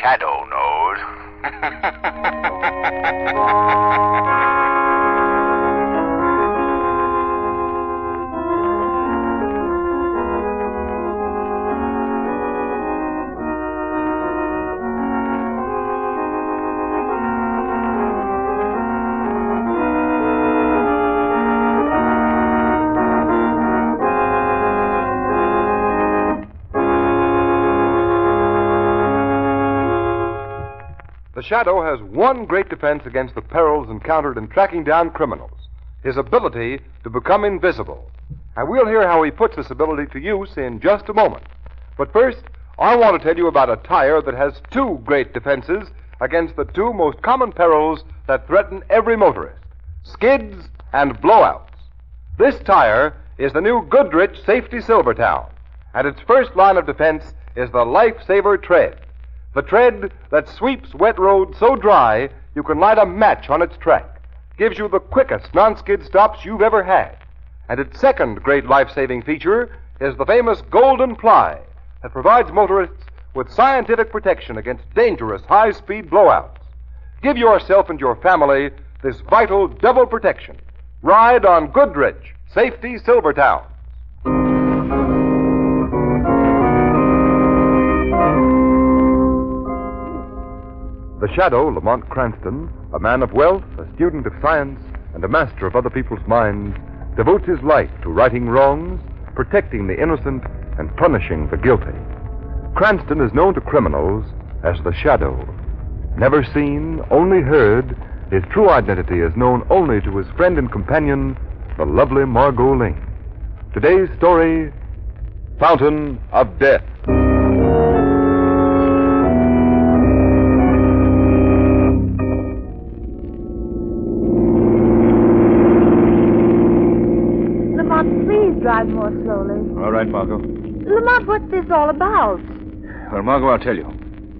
Shadow knows. The Shadow has one great defense against the perils encountered in tracking down criminals: his ability to become invisible. And we'll hear how he puts this ability to use in just a moment. But first, I want to tell you about a tire that has two great defenses against the two most common perils that threaten every motorist: skids and blowouts. This tire is the new Goodrich Safety Silvertown, and its first line of defense is the Lifesaver Tread. The tread that sweeps wet roads so dry you can light a match on its track, gives you the quickest non-skid stops you've ever had. And its second great life-saving feature is the famous Golden Ply that provides motorists with scientific protection against dangerous high-speed blowouts. Give yourself and your family this vital double protection. Ride on Goodrich Safety Silvertown. The Shadow, Lamont Cranston, a man of wealth, a student of science, and a master of other people's minds, devotes his life to righting wrongs, protecting the innocent, and punishing the guilty. Cranston is known to criminals as the Shadow. Never seen, only heard, his true identity is known only to his friend and companion, the lovely Margot Lane. Today's story, Fountain of Death. Drive more slowly. All right, Margot. Lamont, what's this all about? Well, Margot, I'll tell you.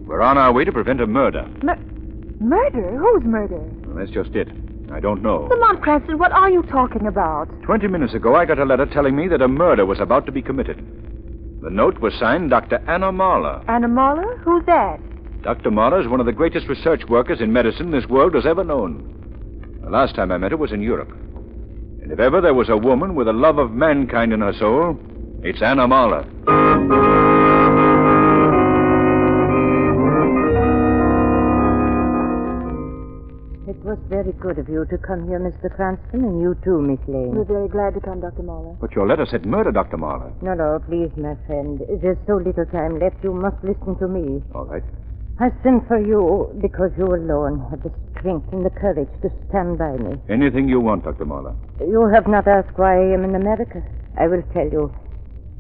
We're on our way to prevent a murder. Murder? Whose murder? Well, that's just it. I don't know. Lamont Cranston, what are you talking about? 20 minutes ago, I got a letter telling me that a murder was about to be committed. The note was signed Dr. Anna Marler. Anna Marler? Who's that? Dr. Marler is one of the greatest research workers in medicine this world has ever known. The last time I met her was in Europe. And if ever there was a woman with a love of mankind in her soul, it's Anna Marler. It was very good of you to come here, Mr. Cranston, and you too, Miss Lane. We're very glad to come, Dr. Marler. But your letter said murder, Dr. Marler. No, please, my friend. There's so little time left. You must listen to me. All right. I sent for you because you alone have the strength and the courage to stand by me. Anything you want, Dr. Marler. You have not asked why I am in America. I will tell you.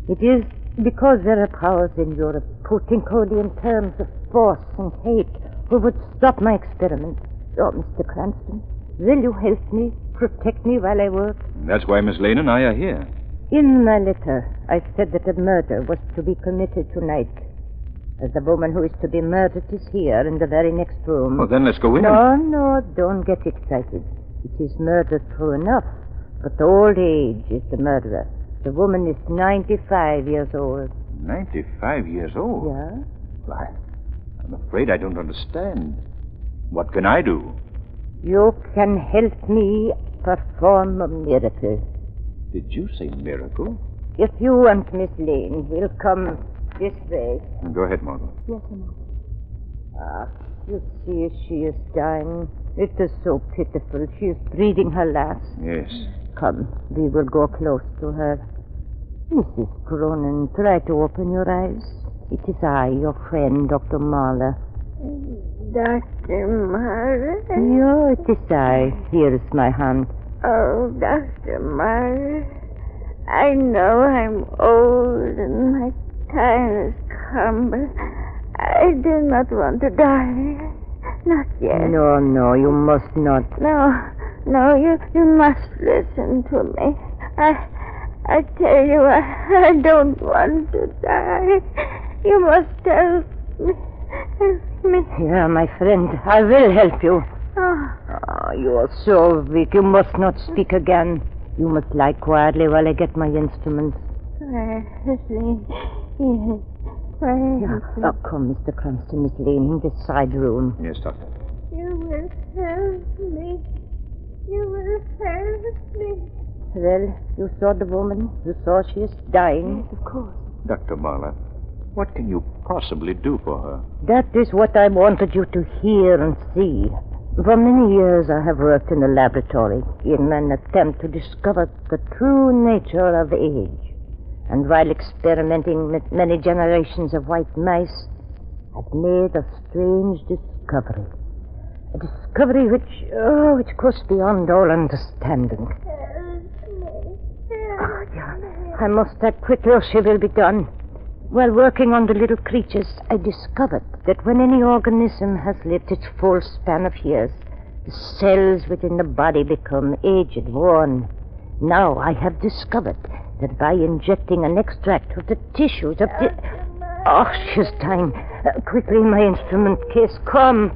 It is because there are powers in Europe who think only in terms of force and hate, who would stop my experiment. Oh, Mr. Cranston, will you help me, protect me while I work? That's why Miss Lane and I are here. In my letter, I said that a murder was to be committed tonight. The woman who is to be murdered is here in the very next room. Well, then let's go in. No, don't get excited. It is murder true enough, but old age is the murderer. The woman is 95 years old. 95 years old? Yeah? Why, I'm afraid I don't understand. What can I do? You can help me perform a miracle. Did you say miracle? If you and Miss Lane will come this way. Go ahead, Margot. Yes, Lamont. You see, she is dying. It is so pitiful. She is breathing her last. Yes. Come, we will go close to her. Mrs. Cronin, try to open your eyes. It is I, your friend, Dr. Marler. Dr. Marler? Yeah, it is I. Here is my hand. Oh, Dr. Marler, I know I'm old and my time has come, but I do not want to die. Not yet. No, you must not. No, you must listen to me. I tell you, I don't want to die. You must help me. Help me. Yeah, my friend, I will help you. Oh, Oh, you are so weak. You must not speak again. You must lie quietly while I get my instruments. quietly. Yes, Yeah. quietly. Oh, come, Mr. Cranston is laying in this side room. Yes, Doctor. You will help me. You will help me. Well, you saw the woman. You saw she is dying. Of course. Dr. Marla, what can you possibly do for her? That is what I wanted you to hear and see. For many years I have worked in a laboratory in an attempt to discover the true nature of age. And while experimenting with many generations of white mice, I've made a strange discovery. A discovery which goes beyond all understanding. Oh, yeah. I must act quickly or she will be gone. While working on the little creatures, I discovered that when any organism has lived its full span of years, the cells within the body become aged, worn. Now I have discovered that by injecting an extract of the tissues of the... Oh, she's dying. Quickly, my instrument case, come.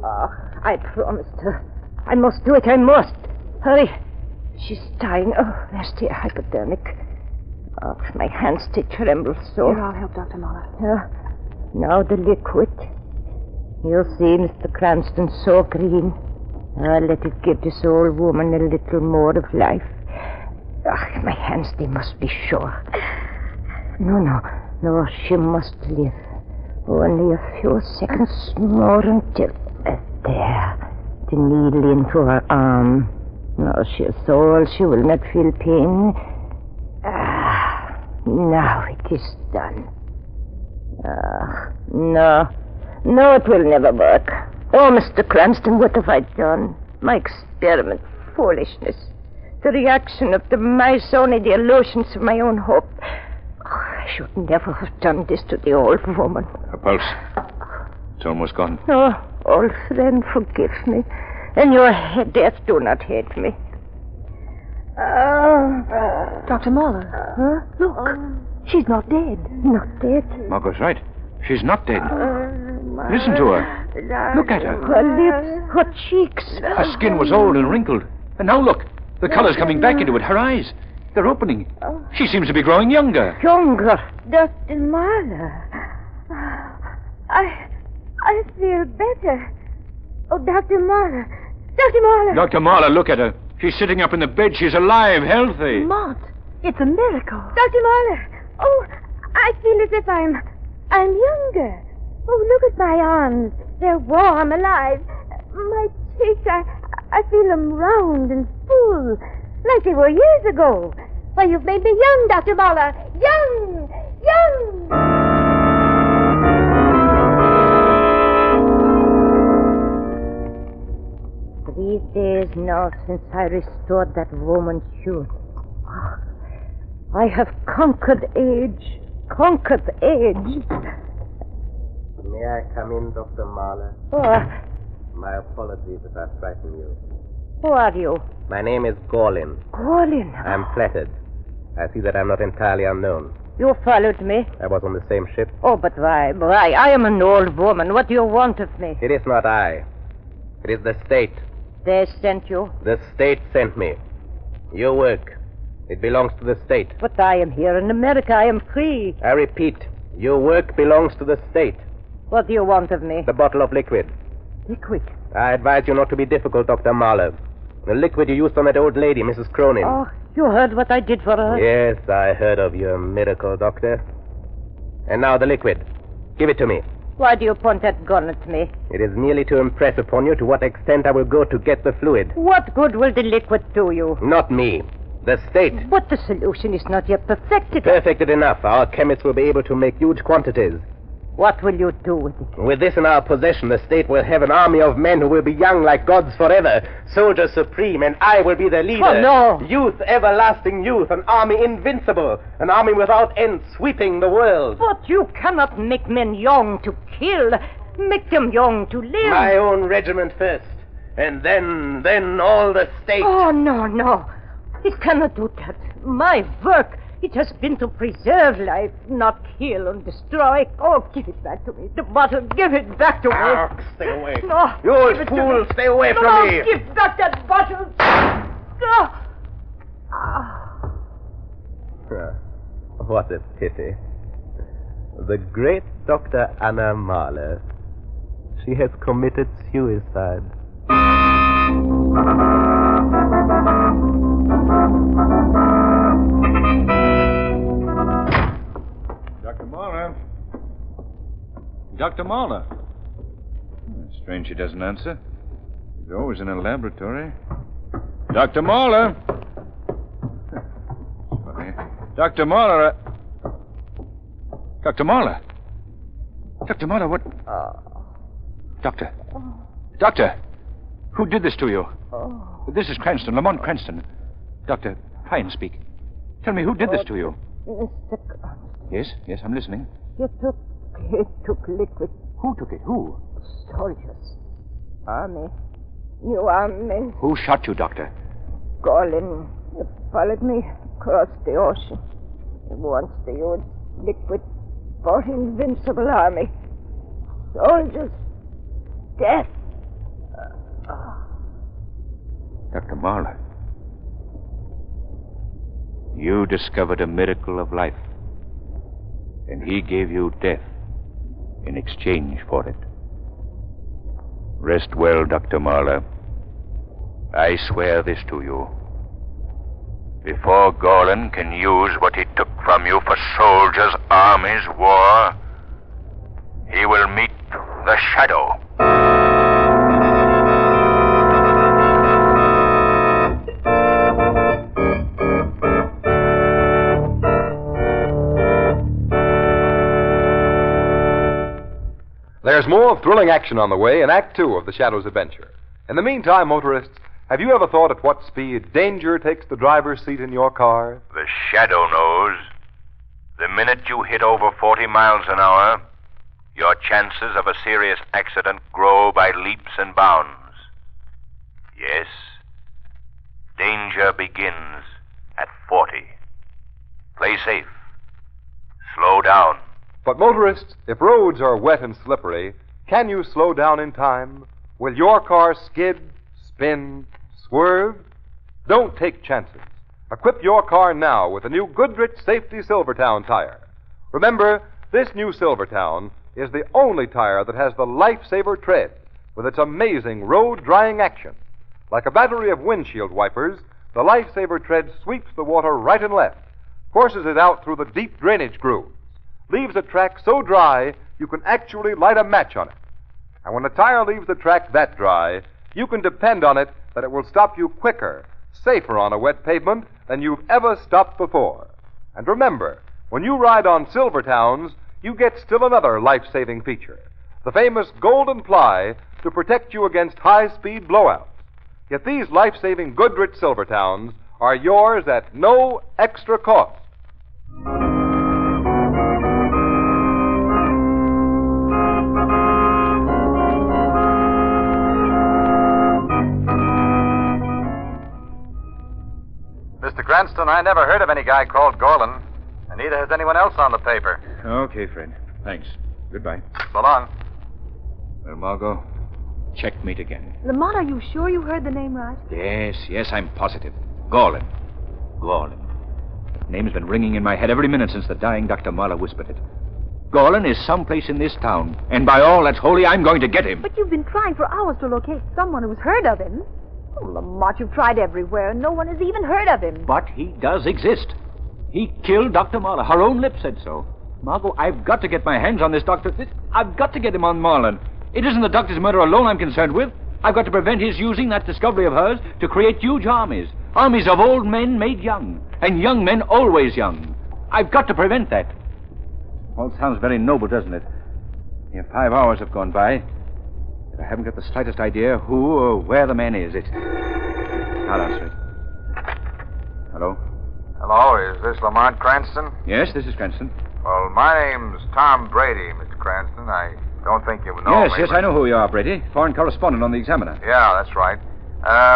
Oh, I promised her. I must do it, I must. Hurry. She's dying. Oh, there's the hypodermic. Oh, my hands, they tremble so. Here, I'll help Dr. Muller. Yeah. Now the liquid. You'll see, Mr. Cranston, so green. I'll let it give this old woman a little more of life. Ah, my hands, they must be sure. No, she must live. Only a few seconds more until... there. The needle into her arm. Now she is so old she will not feel pain. Now it is done. No, it will never work. Oh, Mr. Cranston, what have I done? My experiment, foolishness. The reaction of the mice, only the illusions of my own hope. Oh, I should never have done this to the old woman. Her pulse. It's almost gone. Oh, old friend, forgive me. And your death, do not hate me. Dr. Muller. Huh? Look. She's not dead. Not dead. Margot's right. She's not dead. Listen to her. Look at her. Her lips, her cheeks. Her skin was old and wrinkled. And now look. The color's coming back into it. Her eyes. They're opening. She seems to be growing younger. Younger. Dr. Marla. I feel better. Oh, Dr. Marla. Dr. Marla. Dr. Marla, look at her. She's sitting up in the bed. She's alive, healthy. Mont, it's a miracle. Dr. Marla. Oh, I feel as if I'm younger. Oh, look at my arms. They're warm, alive. My cheeks, I feel them round and full, like they were years ago. Why, you've made me young, Dr. Marla. Young! These days now since I restored that woman's youth. Oh, I have conquered age. May I come in, Dr. Marla? Oh, My apologies if I frighten you. who are you? My name is Gorlin. Colin. I'm flattered. I see that I'm not entirely unknown. You followed me. I was on the same ship. Oh, but why? I am an old woman. What do you want of me? It is not I. It is the state. They sent you. The state sent me. Your work. It belongs to the state. But I am here in America. I am free. I repeat, your work belongs to the state. What do you want of me? The bottle of liquid. Liquid. I advise you not to be difficult, Dr. Marla. The liquid you used on that old lady, Mrs. Cronin. Oh, you heard what I did for her? Yes, I heard of your miracle, Doctor. And now the liquid. Give it to me. Why do you point that gun at me? It is merely to impress upon you to what extent I will go to get the fluid. What good will the liquid do you? Not me. The state. But the solution is not yet perfected. Perfected enough. Our chemists will be able to make huge quantities. What will you do with it? With this in our possession, the state will have an army of men who will be young like gods forever. Soldiers supreme, and I will be their leader. Oh, no. Youth, everlasting youth. An army invincible. An army without end, sweeping the world. But you cannot make men young to kill. Make them young to live. My own regiment first. And then all the state. Oh, no. It cannot do that. My work, it has been to preserve life, not kill and destroy. Oh, give it back to me. The bottle, give it back to me. Ah, stay away. No. You old fool, stay away from me. Give back that bottle. No. What a pity. The great Dr. Anna Mahler. She has committed suicide. Dr. Mahler? Dr. Mahler? Strange she doesn't answer. She's always in her laboratory. Dr. Mahler? Funny. Dr. Mahler, Dr. Mahler? Dr. Mahler, what? Doctor. Doctor! Who did this to you? This is Cranston, Lamont Cranston. Doctor, try and speak. Tell me, who did this to you? Mr. Cranston, Yes, I'm listening. he took liquid. Who took it? Who? Soldiers. Army. New army. Who shot you, Doctor? Gorlin. He followed me across the ocean. He wants to use liquid for invincible army. Soldiers. Death. Dr. Mahler. You discovered a miracle of life, and he gave you death in exchange for it. Rest well, Dr. Mahler. I swear this to you. Before Gorlin can use what he took from you for soldiers, armies, war, he will meet the Shadow. There's more thrilling action on the way in Act Two of The Shadow's adventure. In the meantime, motorists, have you ever thought at what speed danger takes the driver's seat in your car? The Shadow knows. The minute you hit over 40 miles an hour, your chances of a serious accident grow by leaps and bounds. Yes, danger begins at 40. Play safe. Slow down. But motorists, if roads are wet and slippery, can you slow down in time? Will your car skid, spin, swerve? Don't take chances. Equip your car now with the new Goodrich Safety Silvertown tire. Remember, this new Silvertown is the only tire that has the Lifesaver tread with its amazing road-drying action. Like a battery of windshield wipers, the Lifesaver tread sweeps the water right and left, forces it out through the deep drainage grooves, leaves a track so dry you can actually light a match on it. And when the tire leaves the track that dry, you can depend on it that it will stop you quicker, safer on a wet pavement than you've ever stopped before. And remember, when you ride on Silvertowns, you get still another life-saving feature, the famous golden ply to protect you against high-speed blowouts. Yet these life-saving Goodrich Silvertowns are yours at no extra cost. Mr. Cranston, I never heard of any guy called Gorlin, and neither has anyone else on the paper. Okay, Fred. Thanks. Goodbye. So long. Well, Margot, checkmate again. Lamont, are you sure you heard the name right? Yes, I'm positive. Gorlin. That name's been ringing in my head every minute since the dying Dr. Mahler whispered it. Gorlin is someplace in this town, and by all that's holy, I'm going to get him. But you've been trying for hours to locate someone who's heard of him. Oh, Lamont, you've tried everywhere, and no one has even heard of him. But he does exist. He killed Dr. Mahler. Her own lips said so. Margot, I've got to get my hands on this doctor. I've got to get him on Marlin. It isn't the doctor's murder alone I'm concerned with. I've got to prevent his using that discovery of hers to create huge armies. Armies of old men made young, and young men always young. I've got to prevent that. All sounds very noble, doesn't it? Here, 5 hours have gone by. I haven't got the slightest idea who or where the man is. I'll answer it. Hello? Hello, is this Lamont Cranston? Yes, this is Cranston. Well, my name's Tom Brady, Mr. Cranston. I don't think you know me. Yes, but... I know who you are, Brady. Foreign correspondent on the Examiner. Yeah, that's right.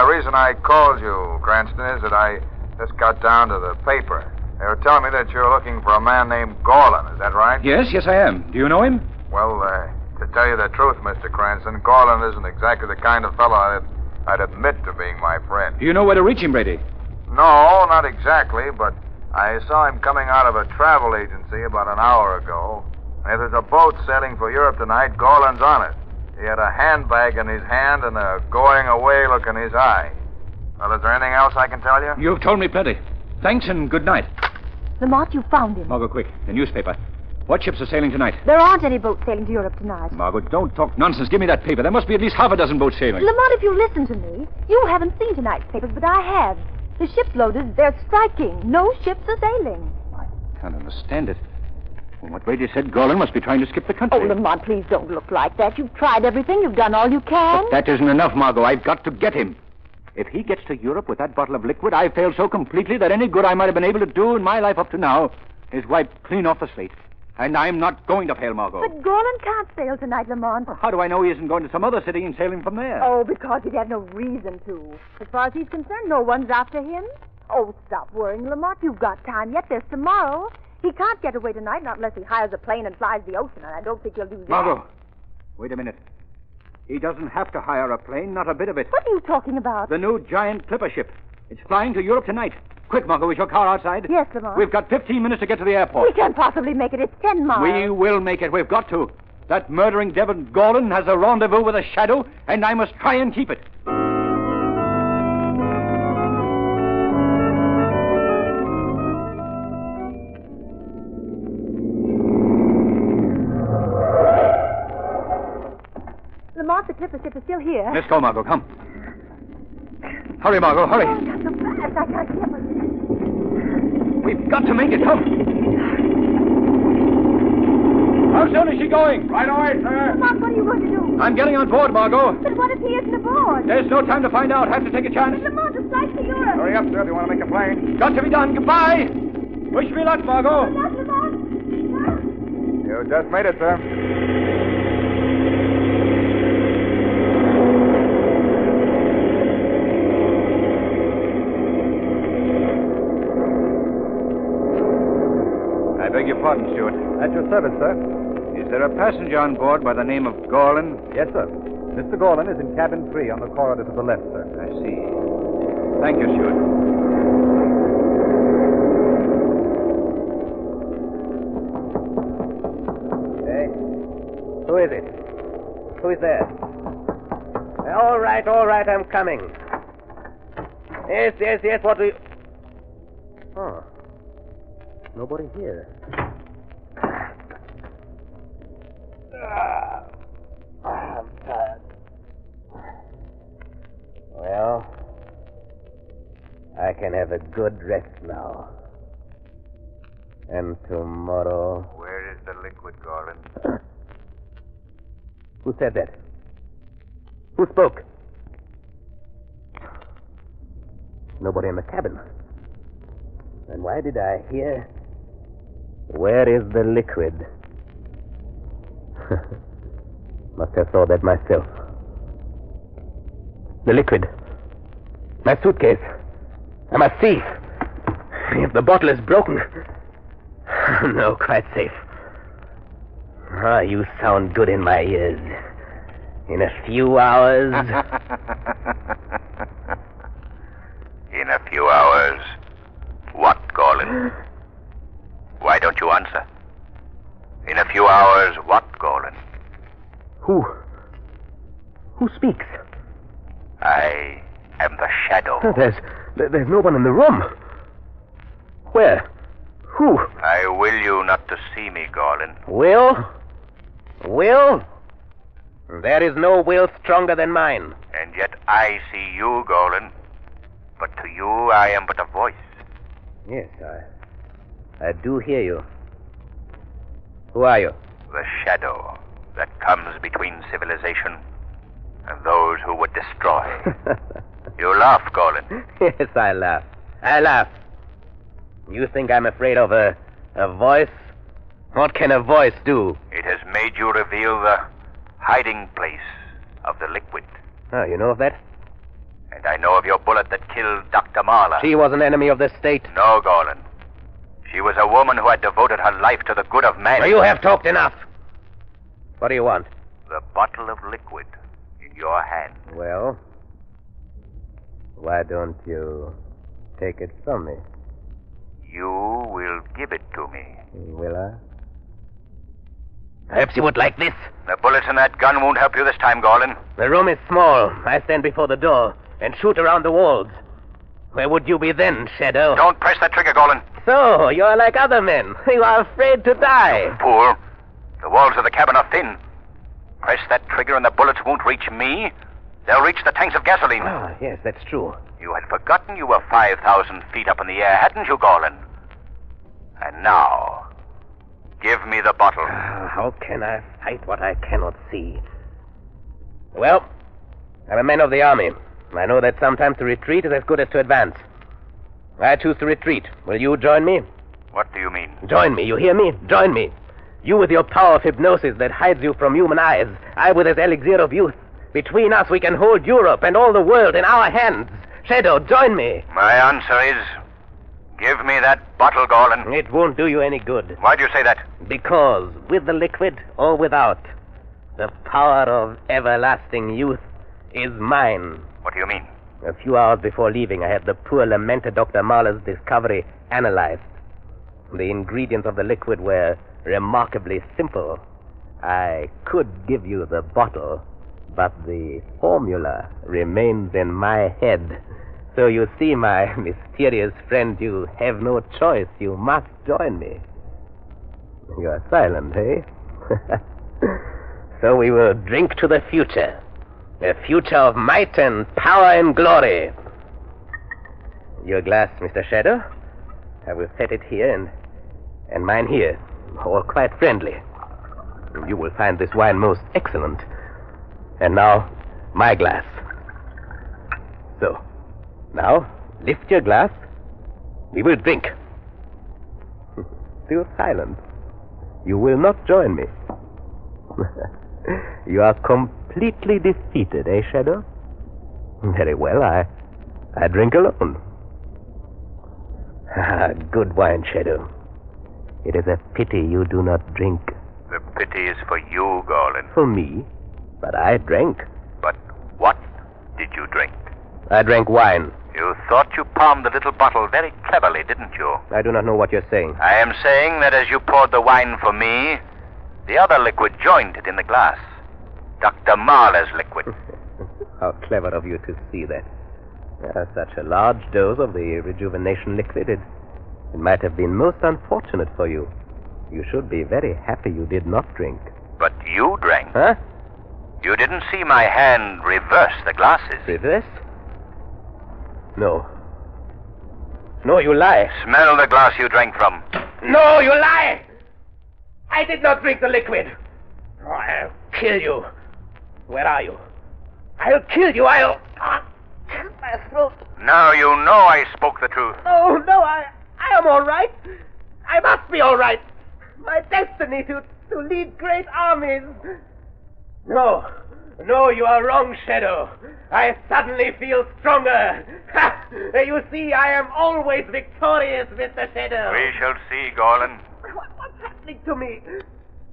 Reason I called you, Cranston, is that I Just got down to the paper. They were telling me that you're looking for a man named Gorlin. Is that right? Yes, I am. Do you know him? Well, to tell you the truth, Mr. Cranston, Gorlin isn't exactly the kind of fellow I'd admit to being my friend. Do you know where to reach him, Brady? No, not exactly, but I saw him coming out of a travel agency about an hour ago. And if there's a boat sailing for Europe tonight, Gorlin's on it. He had a handbag in his hand and a going-away look in his eye. Well, is there anything else I can tell you? You've told me plenty. Thanks and good night. Lamont, you found him. Margot, quick. The newspaper. What ships are sailing tonight? There aren't any boats sailing to Europe tonight. Margot, don't talk nonsense. Give me that paper. There must be at least half a dozen boats sailing. Lamont, if you listen to me, you haven't seen tonight's papers, but I have. The ship's loaded. They're striking. No ships are sailing. I can't understand it. From what Brady said, Gorlin must be trying to skip the country. Oh, Lamont, please don't look like that. You've tried everything. You've done all you can. But that isn't enough, Margot. I've got to get him. If he gets to Europe with that bottle of liquid, I've failed so completely that any good I might have been able to do in my life up to now is wiped clean off the slate. And I'm not going to fail, Margot. But Gorlin can't sail tonight, Lamont. How do I know he isn't going to some other city and sailing from there? Oh, because he'd have no reason to. As far as he's concerned, no one's after him. Oh, stop worrying, Lamont. You've got time yet. There's tomorrow. He can't get away tonight, not unless he hires a plane and flies the ocean, and I don't think he'll do that. Margot, wait a minute. He doesn't have to hire a plane, not a bit of it. What are you talking about? The new giant clipper ship. It's flying to Europe tonight. Quick, Margot, is your car outside? Yes, Lamont. We've got 15 minutes to get to the airport. We can't possibly make it. It's 10 miles. We will make it. We've got to. That murdering devil Gorlin has a rendezvous with a shadow, and I must try and keep it. Lamont, the clipper ship is still here. Let's go, Margot. Come. Hurry, Margot, hurry. Oh, not so fast. I can't keep it. We've got to make it. Come. How soon is she going? Right away, sir. Lamont, what are you going to do? I'm getting on board, Margot. But what if he isn't aboard? There's no time to find out. Have to take a chance. Lamont, the flight to Europe. Hurry up, sir, if you want to make a plane. Got to be done. Goodbye. Wish me luck, Margot. Lamont. You just made it, sir. I beg your pardon, Stewart. At your service, sir. Is there a passenger on board by the name of Gorlin? Yes, sir. Mr. Gorlin is in cabin 3 on the corridor to the left, sir. I see. Thank you, Stewart. Hey, who is it? Who is there? All right, I'm coming. Yes, what do you... Oh, nobody here. I'm tired. Well, I can have a good rest now. And tomorrow... Where is the liquid, Gorlin? Who said that? Who spoke? Nobody in the cabin. And why did I hear... Where is the liquid? Must have thought that myself. The liquid. My suitcase. I'm a thief. If the bottle is broken... No, quite safe. Ah, you sound good in my ears. In a few hours... In a few hours. What, Gorlin? Why don't you answer? In a few hours, what, Gorlin? Who speaks? I am the shadow. There's no one in the room. Where? Who? I will you not to see me, Gorlin. Will? Will? There is no will stronger than mine. And yet I see you, Gorlin. But to you, I am but a voice. Yes, I do hear you. Who are you? The shadow that comes between civilization and those who would destroy. You laugh, Gorlin. Yes, I laugh. You think I'm afraid of a voice? What can a voice do? It has made you reveal the hiding place of the liquid. Oh, you know of that? And I know of your bullet that killed Dr. Marler. She was an enemy of the state. No, Gorlin. She was a woman who had devoted her life to the good of men. Well, you have talked enough. What do you want? The bottle of liquid in your hand. Well, why don't you take it from me? You will give it to me. Will I? Perhaps you would like this. The bullets in that gun won't help you this time, Gorlin. The room is small. I stand before the door and shoot around the walls. Where would you be then, Shadow? Don't press that trigger, Gorlin. So, you're like other men. You are afraid to die. Fool. The walls of the cabin are thin. Press that trigger and the bullets won't reach me. They'll reach the tanks of gasoline. Ah, yes, that's true. You had forgotten you were 5,000 feet up in the air, hadn't you, Gorlin? And now, give me the bottle. How can I fight what I cannot see? Well, I'm a man of the army. I know that sometimes to retreat is as good as to advance. I choose to retreat. Will you join me? What do you mean? Join me, you hear me? Join me. You with your power of hypnosis that hides you from human eyes. I with this elixir of youth. Between us we can hold Europe and all the world in our hands. Shadow, join me. My answer is, give me that bottle, Gorlin. It won't do you any good. Why do you say that? Because, with the liquid or without, the power of everlasting youth is mine. What do you mean? A few hours before leaving, I had the poor, lamented Dr. Marler's discovery analyzed. The ingredients of the liquid were remarkably simple. I could give you the bottle, but the formula remains in my head. So you see, my mysterious friend, you have no choice. You must join me. You are silent, eh? So we will drink to the future. A future of might and power and glory. Your glass, Mr. Shadow. I will set it here and mine here. All quite friendly. You will find this wine most excellent. And now, my glass. So, now, lift your glass. We will drink. Still silent. You will not join me. You are completely defeated, eh, Shadow? Very well, I drink alone. Good wine, Shadow. It is a pity you do not drink. The pity is for you, Gorlin. For me? But I drank. But what did you drink? I drank wine. You thought you palmed the little bottle very cleverly, didn't you? I do not know what you're saying. I am saying that as you poured the wine for me, the other liquid joined it in the glass. Dr. Marler's liquid. How clever of you to see that. Such a large dose of the rejuvenation liquid, it might have been most unfortunate for you. You should be very happy you did not drink. But you drank. Huh? You didn't see my hand reverse the glasses. Reverse? No. No, you lie. Smell the glass you drank from. No, you lie! I did not drink the liquid. Oh, I'll kill you. Where are you? I'll kill you. I'll cut my throat. Now you know I spoke the truth. Oh, no, I am all right. I must be all right. My destiny to lead great armies. No, you are wrong, Shadow. I suddenly feel stronger. Ha! You see, I am always victorious, Mr. Shadow. We shall see, Gorlin. What's happening to me?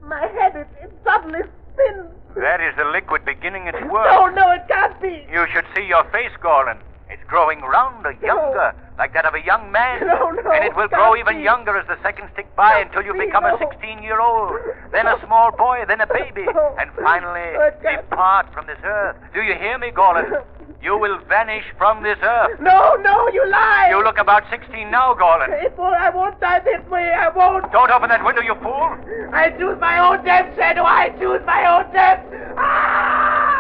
My head, it suddenly spins. That is the liquid beginning its work. No, it can't be. You should see your face, Gorlin. It's growing rounder, younger, like that of a young man. No, and it will grow even younger as the seconds tick by until you become a 16-year-old, then a small boy, then a baby, and finally depart from this earth. Do you hear me, Gorlin? You will vanish from this earth. No, you lie. You look about 16 now, Gorlin. I won't die this way. I won't. Don't open that window, you fool. I choose my own death, Shadow. I choose my own death. Ah!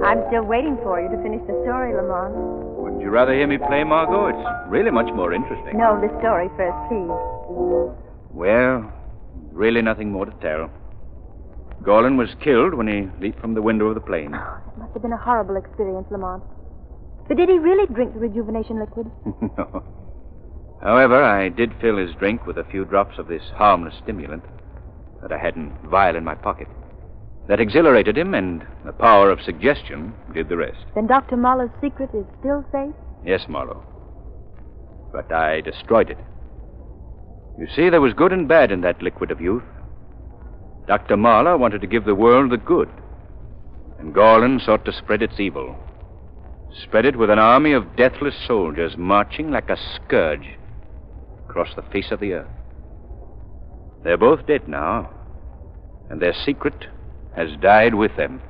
I'm still waiting for you to finish the story, Lamont. Wouldn't you rather hear me play, Margot? It's really much more interesting. No, the story first, please. Well, really nothing more to tell. Gorlin was killed when he leaped from the window of the plane. It must have been a horrible experience, Lamont. But did he really drink the rejuvenation liquid? No. However, I did fill his drink with a few drops of this harmless stimulant that I had in vial in my pocket. That exhilarated him, and the power of suggestion did the rest. Then Dr. Marlowe's secret is still safe? Yes, Marlowe. But I destroyed it. You see, there was good and bad in that liquid of youth. Dr. Marlowe wanted to give the world the good, and Gorlin sought to spread its evil. Spread it with an army of deathless soldiers marching like a scourge across the face of the earth. They're both dead now, and their secret has died with them.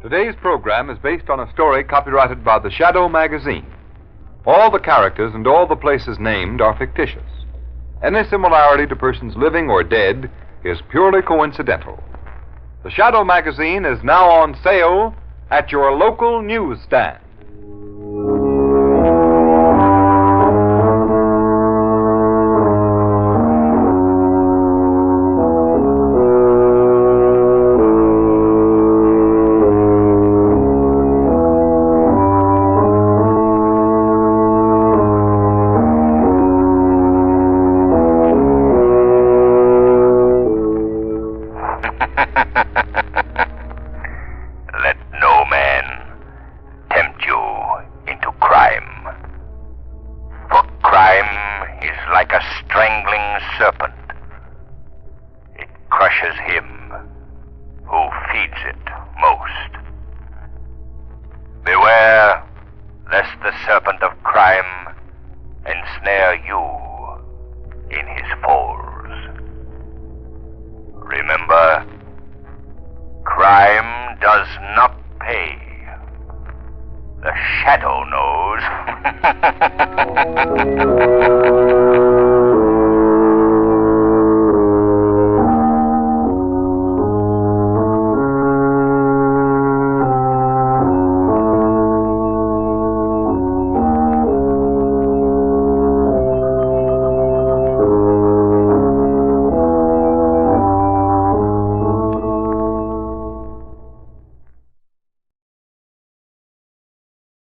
Today's program is based on a story copyrighted by the Shadow magazine. All the characters and all the places named are fictitious. Any similarity to persons living or dead is purely coincidental. The Shadow magazine is now on sale at your local newsstand. Let no man tempt you into crime. For crime is like a strangling serpent. It crushes him who feeds it most. Beware lest the serpent of crime ensnare you in his folds. Remember, crime does not pay. The Shadow knows.